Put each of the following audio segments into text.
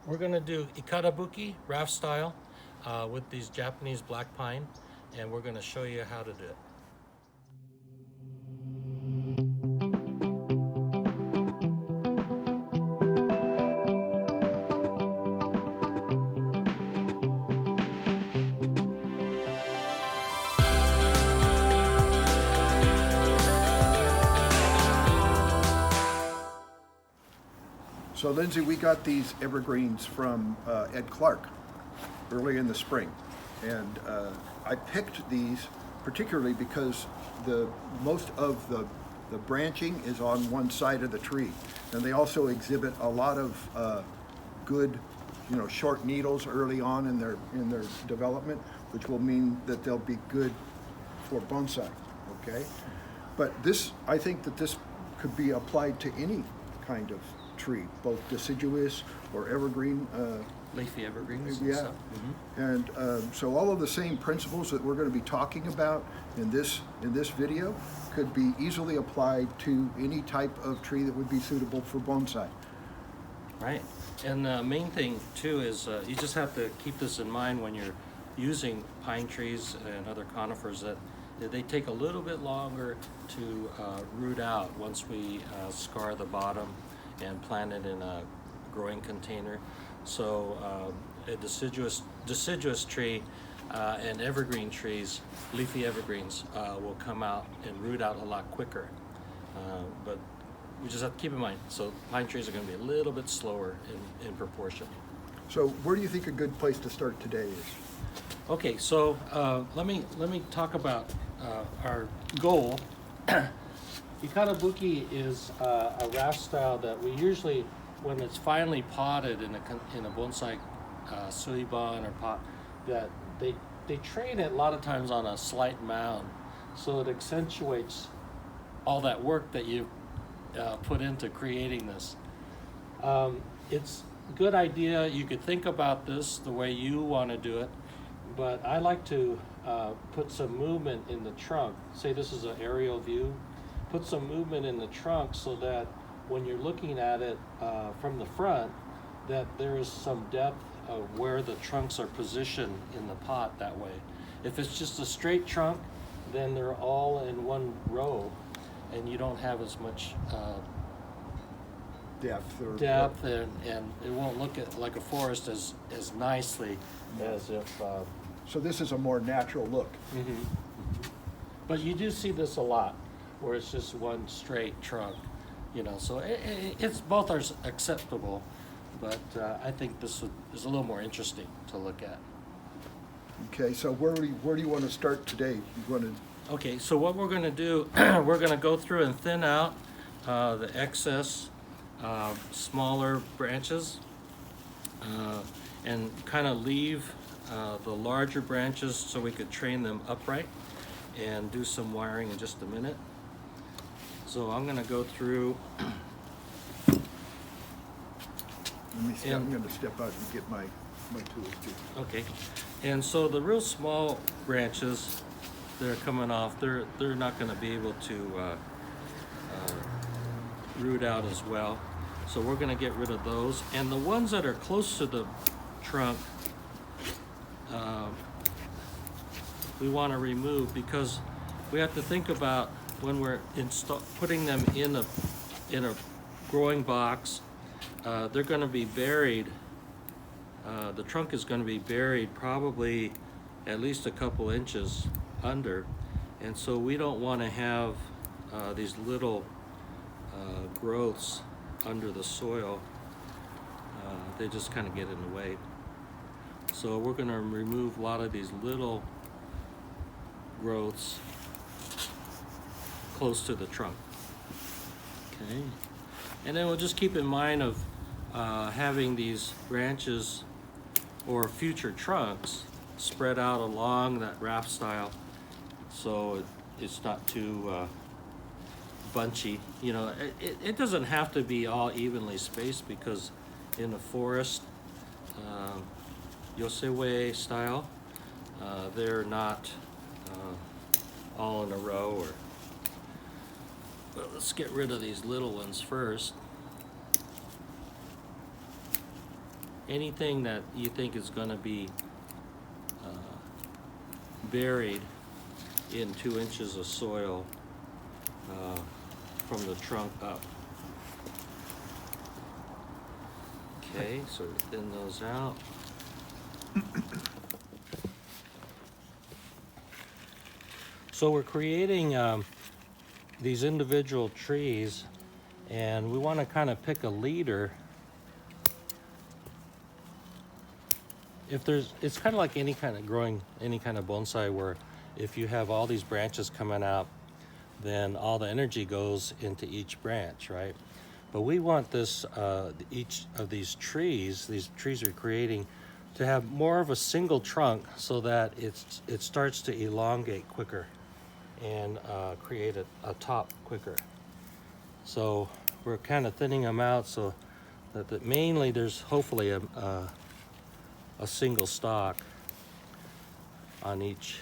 We're gonna do Ikadabuki, Raft Style, with these Japanese black pine, and we're gonna show you how to do it. So Lindsay, we got these evergreens from Ed Clark early in the spring, and I picked these particularly because the most of the branching is on one side of the tree, and they also exhibit a lot of good, short needles early on in their development, which will mean that they'll be good for bonsai. Okay, but I think that this could be applied to any kind of tree, both deciduous or evergreen. Leafy evergreens. Yeah, and so all of the same principles that we're going to be talking about in this video could be easily applied to any type of tree that would be suitable for bonsai. Right, and the main thing too is you just have to keep this in mind when you're using pine trees and other conifers, that they take a little bit longer to root out once we scar the bottom and plant it in a growing container. So a deciduous tree and evergreen trees, leafy evergreens, will come out and root out a lot quicker. But we just have to keep in mind, so pine trees are going to be a little bit slower in proportion. So where do you think a good place to start today is? Okay, so let me talk about our goal. Ikadabuki is a raft style that we usually, when it's finally potted in a bonsai suiban or pot, that they train it a lot of times on a slight mound, so it accentuates all that work that you put into creating this. It's a good idea. You could think about this the way you want to do it, but I like to put some movement in the trunk. Say this is an aerial view. Put some movement in the trunk so that when you're looking at it from the front, that there is some depth of where the trunks are positioned in the pot that way. If it's just a straight trunk, then they're all in one row and you don't have as much depth and it won't look like a forest as nicely as if... So this is a more natural look. Mm-hmm. But you do see this a lot, where it's just one straight trunk, so it's both are acceptable, but I think this is a little more interesting to look at. Okay, so where do you want to start today? You want to... Okay, so what we're going to do, we're going to go through and thin out the excess smaller branches and kind of leave the larger branches so we could train them upright, and do some wiring in just a minute. So I'm going to go through. I'm going to step out and get my tools too. Okay, and so the real small branches that are coming off, they're not going to be able to root out as well. So we're going to get rid of those, and the ones that are close to the trunk, we want to remove, because we have to think about when we're putting them in a growing box, they're going to be buried. The trunk is going to be buried probably at least a couple inches under, and so we don't want to have these little growths under the soil. They just kind of get in the way. So we're going to remove a lot of these little growths close to the trunk. Okay, and then we'll just keep in mind of having these branches or future trunks spread out along that raft style, so it's not too bunchy. It doesn't have to be all evenly spaced, because in the forest, Yosewe style, they're not all in a row. But let's get rid of these little ones first. anything that you think is going to be buried in 2 inches of soil from the trunk up. Okay, so we thin those out. So we're creating these individual trees, and we want to kind of pick a leader. It's kind of like any kind of growing any kind of bonsai, where if you have all these branches coming out, then all the energy goes into each branch, right? But we want this, each of these trees are creating, to have more of a single trunk, so that it starts to elongate quicker and create a top quicker. So we're kind of thinning them out so that mainly there's hopefully a single stalk on each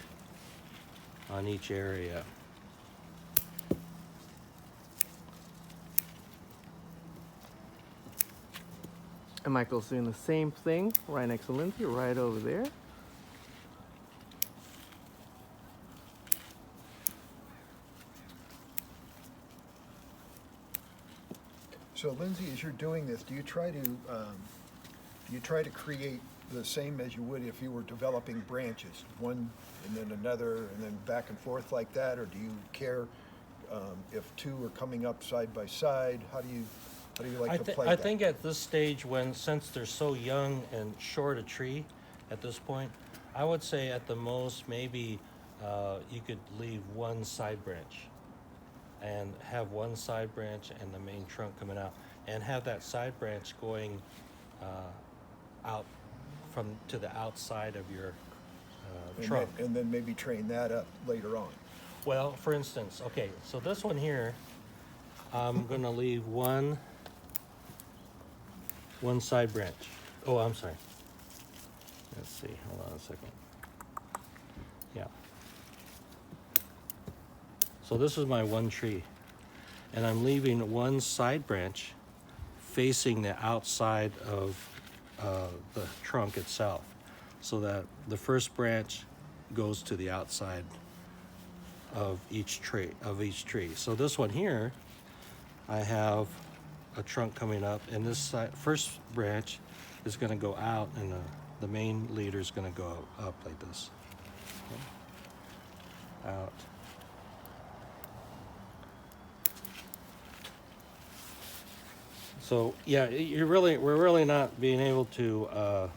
area. And Michael's doing the same thing right next to Lindsay, right over there. So Lindsay, as you're doing this, do you try to create the same as you would if you were developing branches, one and then another and then back and forth like that, or do you care if two are coming up side by side? How do you like to play I that? think at this stage, since they're so young and short a tree at this point, I would say at the most maybe you could leave one side branch and have one side branch and the main trunk coming out, and have that side branch going out to the outside of your trunk. And then maybe train that up later on. Well, for instance, okay, so this one here, I'm gonna leave one side branch. Oh, I'm sorry. Let's see, hold on a second. Yeah. So this is my one tree, and I'm leaving one side branch facing the outside of the trunk itself, so that the first branch goes to the outside of each tree. So this one here, I have a trunk coming up, and this first branch is going to go out, and the main leader is going to go up like this. Okay. Out. So yeah, we're really not being able to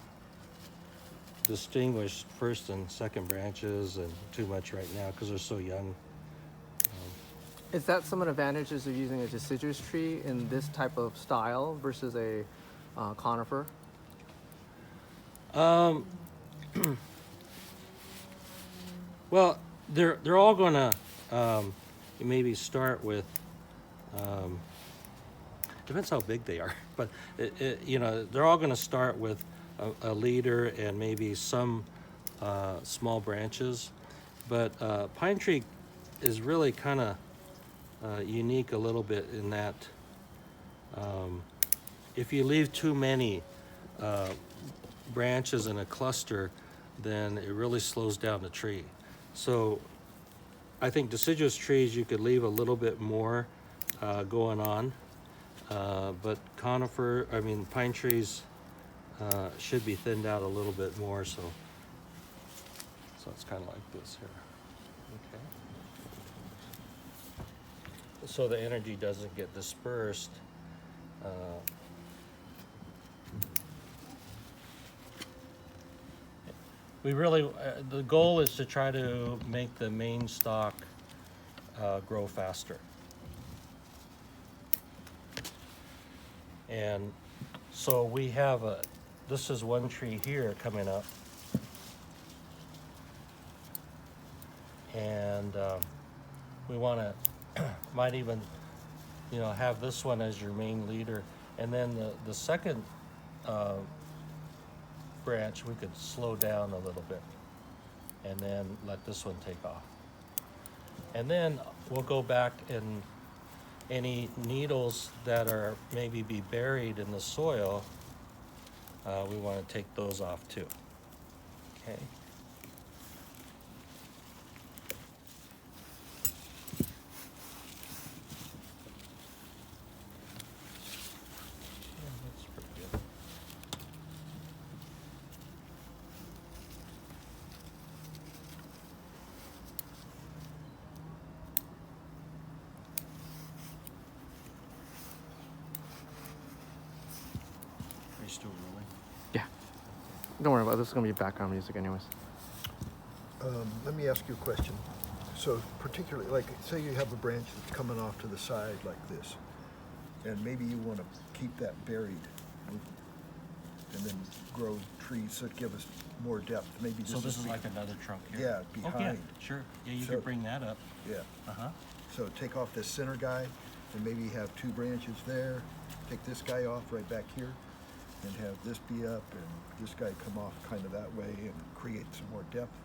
distinguish first and second branches and too much right now because they're so young. Is that some of the advantages of using a deciduous tree in this type of style versus a conifer? Well, they're all gonna maybe start with. Depends how big they are, but they're all going to start with a leader and maybe some small branches. But pine tree is really kind of unique a little bit in that if you leave too many branches in a cluster, then it really slows down the tree. So I think deciduous trees, you could leave a little bit more going on. But pine trees should be thinned out a little bit more, so it's kind of like this here. Okay. So the energy doesn't get dispersed. The goal is to try to make the main stalk grow faster. And so we have this is one tree here coming up. And we want to, might even, have this one as your main leader. And then the second branch, we could slow down a little bit and then let this one take off. And then we'll go back and any needles that are maybe be buried in the soil, we want to take those off too. Okay. Yeah, that's pretty good. Are you still rolling? Yeah. Don't worry about it. This is gonna be background music anyways. Let me ask you a question. So particularly, like, say you have a branch that's coming off to the side like this, and maybe you want to keep that buried and then grow trees that give us more depth. Maybe So this is like another trunk here? Yeah, Okay, behind. sure. Yeah, you So- could bring that up. Yeah. Uh-huh. So take off this center guy and maybe have 2 branches there. Take this guy off right back here and have this be up and this guy come off kind of that way and create some more depth.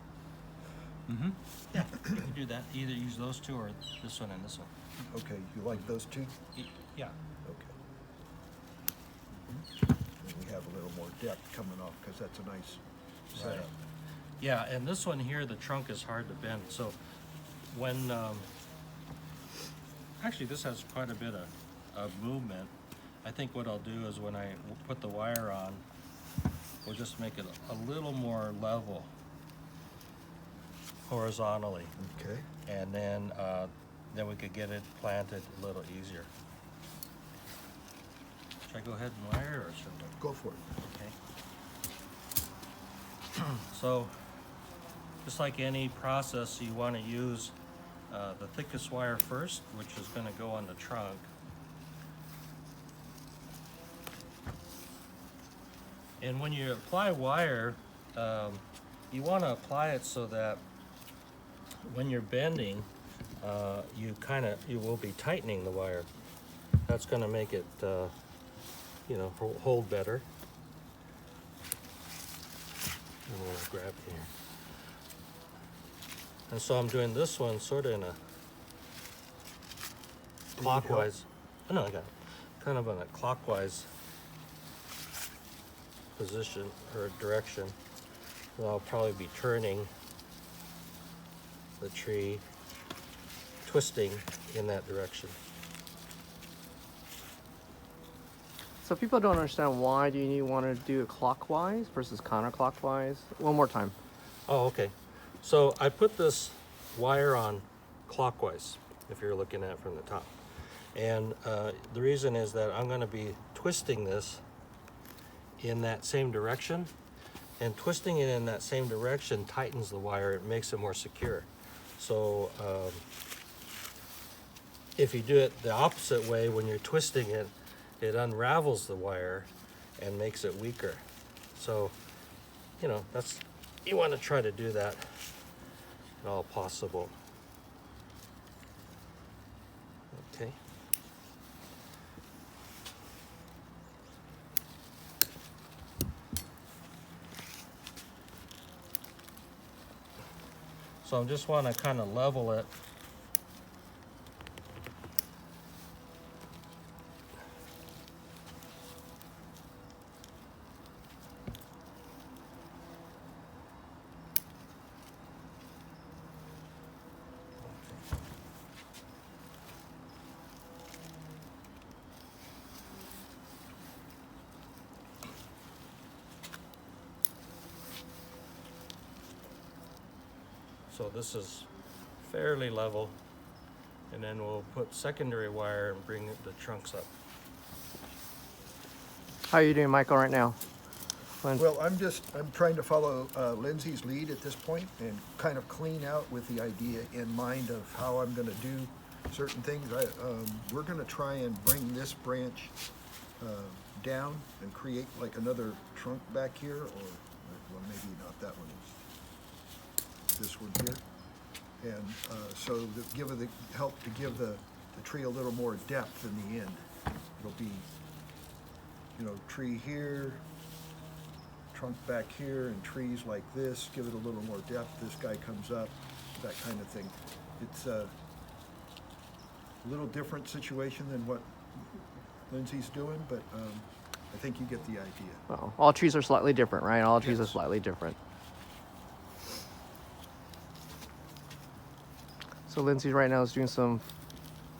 Mm-hmm. Yeah, you could do that. Either use those two or this one and this one. Okay, you like those 2? Yeah. Okay. And we have a little more depth coming off because that's a nice setup. Yeah, and this one here, the trunk is hard to bend. So when, actually this has quite a bit of movement. I think what I'll do is when I put the wire on, we'll just make it a little more level horizontally. Okay. And then we could get it planted a little easier. Should I go ahead and wire or should I? Go for it. Okay. So, just like any process, you want to use the thickest wire first, which is going to go on the trunk. And when you apply wire, you want to apply it so that when you're bending, you will be tightening the wire. That's going to make it, hold better. I'm going to grab here. And so I'm doing this one sort of in a clockwise. Oh, no, I got it. Kind of in a clockwise position or direction. So I'll probably be turning the tree, twisting in that direction. So people don't understand, why do you want to do it clockwise versus counterclockwise? One more time. Oh, okay. So I put this wire on clockwise, if you're looking at it from the top. And the reason is that I'm going to be twisting this in that same direction. And twisting it in that same direction tightens the wire. It makes it more secure. So if you do it the opposite way, when you're twisting it, it unravels the wire and makes it weaker. So, you want to try to do that at all possible. Okay. So I just want to kind of level it. So this is fairly level, and then we'll put secondary wire and bring the trunks up. How are you doing, Michael, right now? Well, I'm trying to follow Lindsay's lead at this point and kind of clean out with the idea in mind of how I'm going to do certain things. We're going to try and bring this branch down and create like another trunk back here, or well, maybe not that one. This one here, and so help to give the tree a little more depth in the end. It'll be, tree here, trunk back here, and trees like this. Give it a little more depth. This guy comes up, that kind of thing. It's a little different situation than what Lindsay's doing, but I think you get the idea. Well, all trees are slightly different, right? All trees are Yes. slightly different. So Lindsay right now is doing some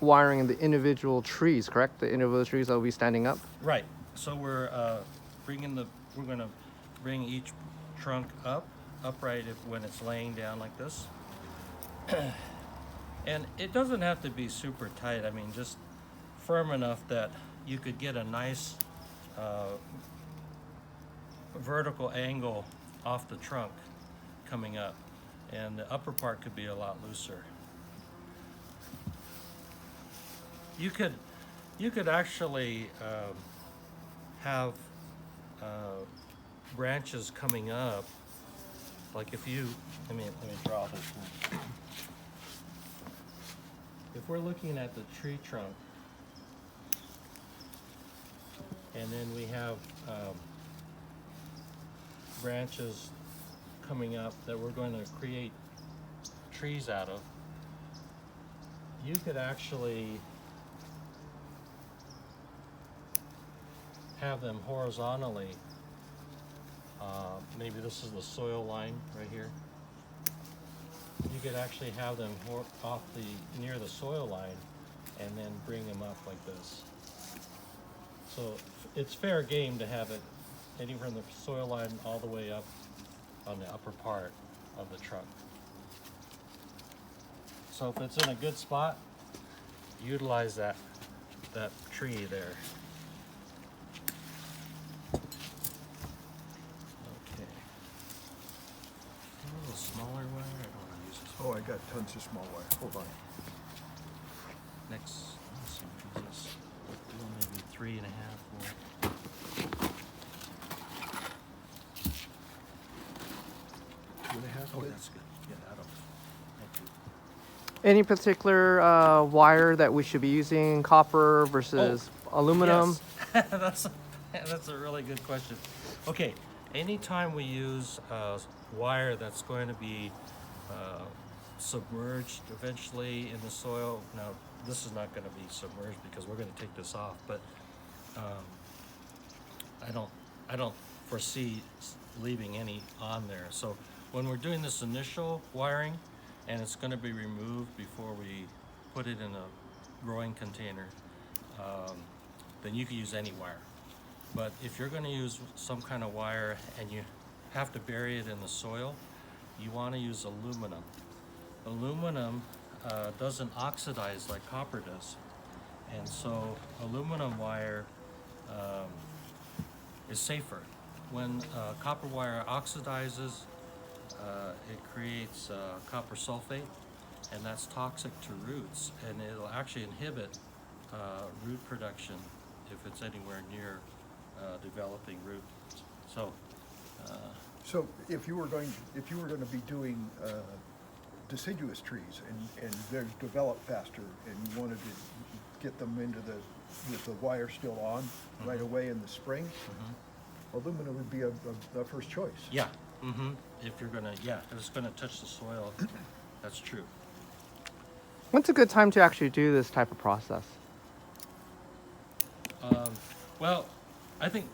wiring in the individual trees, correct? The individual trees that will be standing up. Right. So we're we're gonna bring each trunk upright when it's laying down like this. And it doesn't have to be super tight. I mean, just firm enough that you could get a nice vertical angle off the trunk coming up, and the upper part could be a lot looser. You could actually have branches coming up, like if you let me draw this one. If we're looking at the tree trunk, and then we have branches coming up that we're going to create trees out of, you could actually have them horizontally. Maybe this is the soil line right here. You could actually have them off near the soil line and then bring them up like this. So it's fair game to have it any from the soil line all the way up on the upper part of the trunk. So if it's in a good spot, utilize that tree there. Okay. A little smaller wire. I don't want to use this. Oh, I got tons of small wire. Hold on. Next, let's see, what is this? Maybe 3.5 or 2.5. oh, that's good. Yeah, that'll. Thank you. Any particular wire that we should be using, copper versus aluminum? Yes. that's a really good question. Okay, anytime we use wire that's going to be submerged eventually in the soil. Now, this is not going to be submerged because we're going to take this off, but I don't foresee leaving any on there. So when we're doing this initial wiring, and it's going to be removed before we put it in a growing container, then you can use any wire. But if you're going to use some kind of wire and you have to bury it in the soil, you want to use aluminum. Aluminum doesn't oxidize like copper does, and so aluminum wire is safer. When copper wire oxidizes, it creates copper sulfate, and that's toxic to roots, and it'll actually inhibit root production if it's anywhere near developing roots. So if you were going to be doing deciduous trees and they're developed faster and you wanted to get them into with the wire still on right away in the spring, aluminum would be a first choice. Yeah. If you're gonna, if it's gonna touch the soil, that's true. When's a good time to actually do this type of process? Well, I think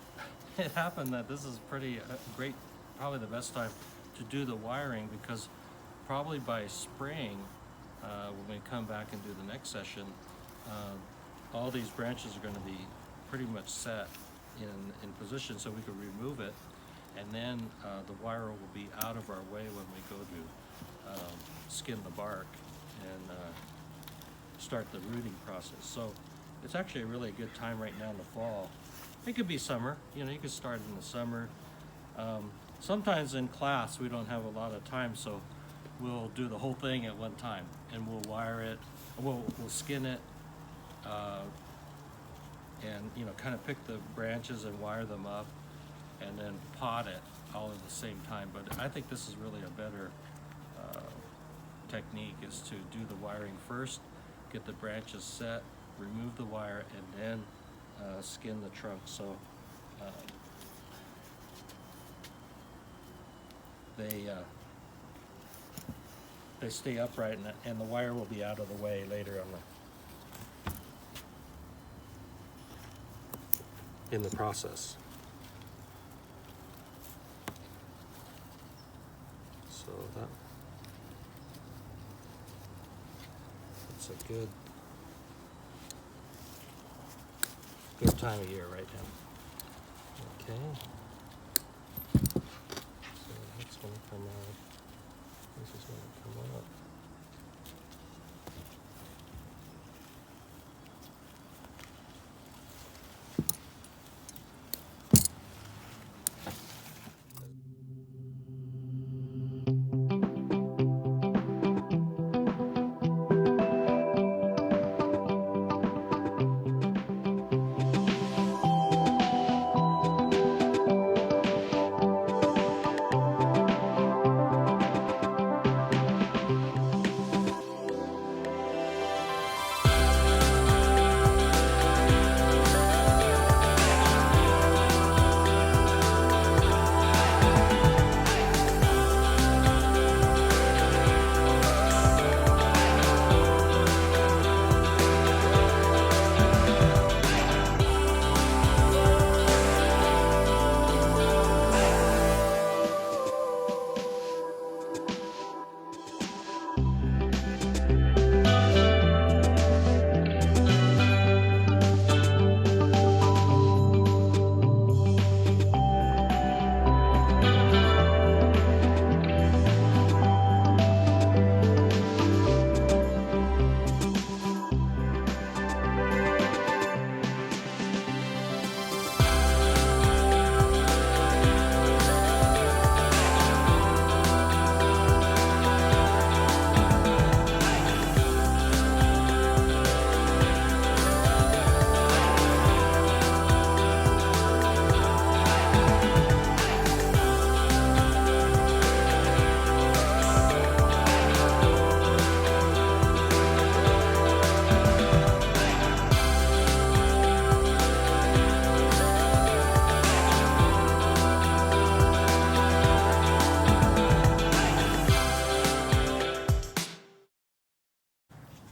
it happened that this is pretty great, probably the best time to do the wiring, because probably by spring, when we come back and do the next session, all these branches are going to be pretty much set in position, so we can remove it, and then the wire will be out of our way when we go to skin the bark and start the rooting process. So it's actually a really good time right now in the fall. It could be summer, you could start in the summer. Sometimes in class we don't have a lot of time, so we'll do the whole thing at one time, and we'll wire it, we'll skin it, and kind of pick the branches and wire them up, and then pot it all at the same time. But I think this is really a better technique, is to do the wiring first, get the branches set, remove the wire, and then skin the trunk. So they stay upright, and the wire will be out of the way later on. in the process. So that's a good time of year right now. Okay. So that's going to come out. This is going to come up.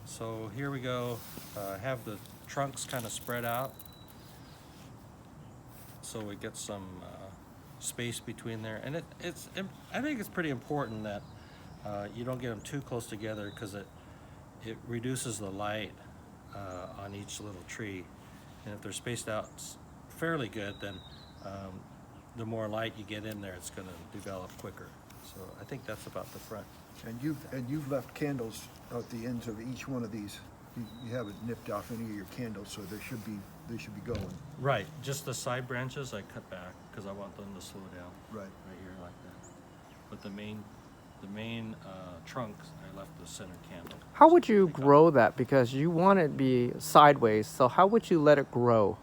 So here we go. Have the trunks kind of spread out, so we get some space between there. And I think it's pretty important that you don't get them too close together, because it reduces the light on each little tree. And if they're spaced out fairly good, then the more light you get in there, it's going to develop quicker. So I think that's about the front. And you've left candles at the ends of each one of these. You haven't nipped off any of your candles, so they should be going. Right, just the side branches I cut back because I want them to slow down. Right. Right here like that. But the main trunks, I left the center candle. How would you grow that? Because you want it to be sideways, so how would you let it grow?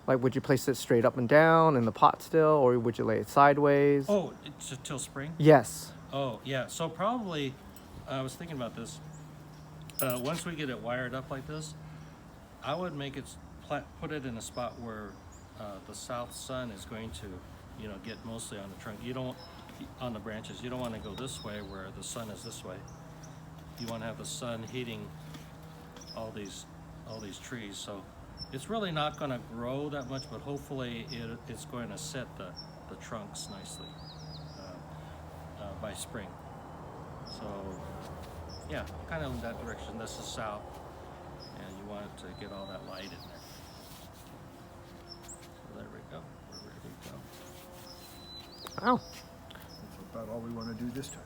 Like, would you place it straight up and down in the pot still, or would you lay it sideways? Oh, it's till spring? Yes. Oh, yeah. So probably, I was thinking about this. Once we get it wired up like this, I would make it, put it in a spot where the south sun is going to, get mostly on the trunk. You don't, on the branches, you don't want to go this way where the sun is this way. You want to have the sun heating all these trees. So it's really not going to grow that much, but hopefully it's going to set the trunks nicely by spring. So yeah, kind of in that direction. This is south, and you want it to get all that light in there. So there we go. We're ready to go. Oh. That's about all we want to do this time.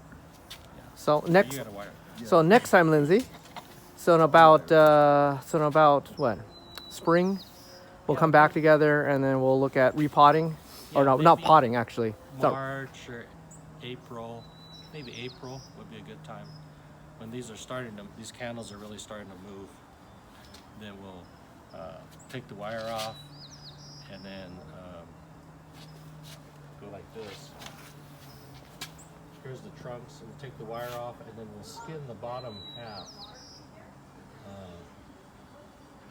Yeah. So next. You gotta wire. Yeah. So next time, Lindsay. So in about what? Spring, we'll come back together and then we'll look at repotting, or no, not maybe potting actually. So, March or April, maybe April would be a good time. When these candles are really starting to move, then we'll take the wire off and then go like this. Here's the trunks, and we'll take the wire off, and then we'll skin the bottom half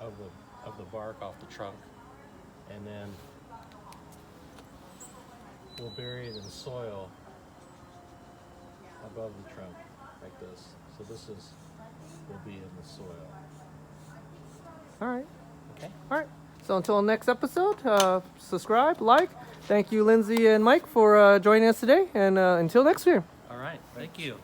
of the bark off the trunk, and then we'll bury it in soil above the trunk like this. So this will be in the soil. all right. Okay. All right. So until next episode, subscribe, like. Thank you, Lindsay and Mike, for joining us today. And until next year. All right. Thank you.